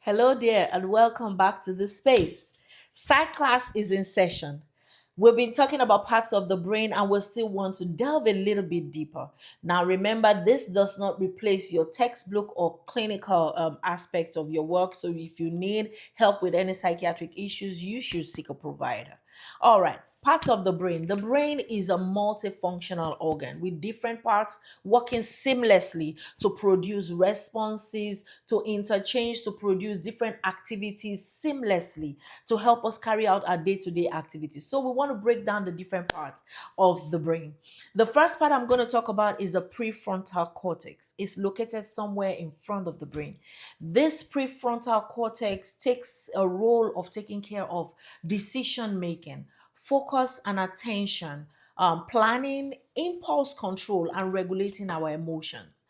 Hello there, and welcome back to this space. Psych class is in session. We've been talking about parts of the brain, and we still want to delve a little bit deeper. Now, remember, this does not replace your textbook or clinical aspects of your work. So, if you need help with any psychiatric issues, you should seek a provider. All right. Parts of the brain. The brain is a multifunctional organ with different parts working seamlessly to produce responses, to interchange, to produce different activities seamlessly to help us carry out our day to day activities. So, we want to break down the different parts of the brain. The first part I'm going to talk about is the prefrontal cortex. It's located somewhere in front of the brain. This prefrontal cortex takes a role of taking care of decision making, focus and attention, planning, impulse control, and regulating our emotions.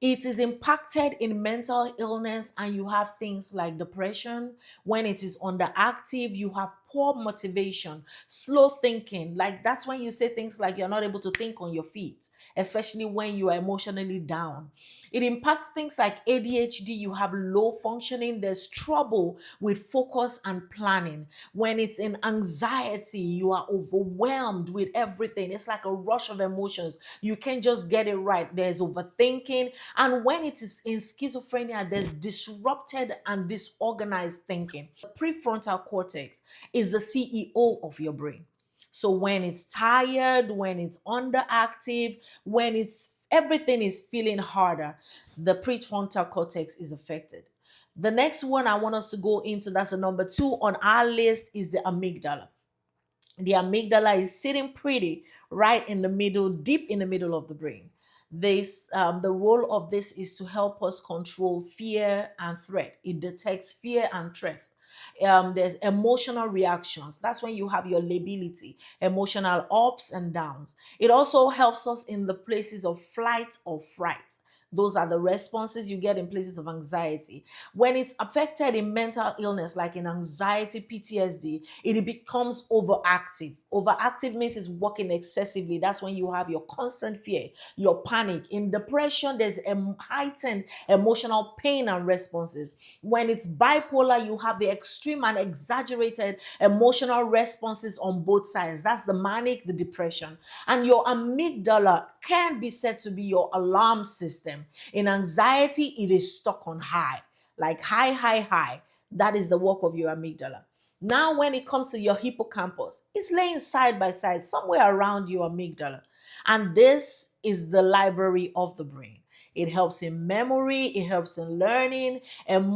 It is impacted in mental illness, and you have things like depression. When it is underactive, you have poor motivation, slow thinking. Like that's when you say things like you're not able to think on your feet, especially when you are emotionally down. It impacts things like ADHD. You have low functioning, there's trouble with focus and planning. When it's in anxiety, you are overwhelmed with everything. It's like a rush of emotions. You can't just get it right. There's overthinking. And when it is in schizophrenia, there's disrupted and disorganized thinking. The prefrontal cortex is the CEO of your brain. So when it's tired, when it's underactive, when it's everything is feeling harder, the prefrontal cortex is affected. The next one I want us to go into, that's the number two on our list, is the amygdala. The amygdala is sitting pretty right in the middle, deep in the middle of the brain. The role of this is to help us control fear and threat. It detects fear and threat. There's emotional reactions. That's when you have your lability, emotional ups and downs. It also helps us in the places of flight or fright. Those are the responses you get in places of anxiety. When it's affected in mental illness, like in anxiety, PTSD, it becomes overactive. Overactive means it's working excessively. That's when you have your constant fear, your panic. In depression, there's a heightened emotional pain and responses. When it's bipolar, you have the extreme and exaggerated emotional responses on both sides. That's the manic, the depression. And your amygdala can be said to be your alarm system. In anxiety, it is stuck on high, like high, high, high. That is the work of your amygdala. Now, when it comes to your hippocampus, it's laying side by side somewhere around your amygdala. And this is the library of the brain. It helps in memory, it helps in learning, and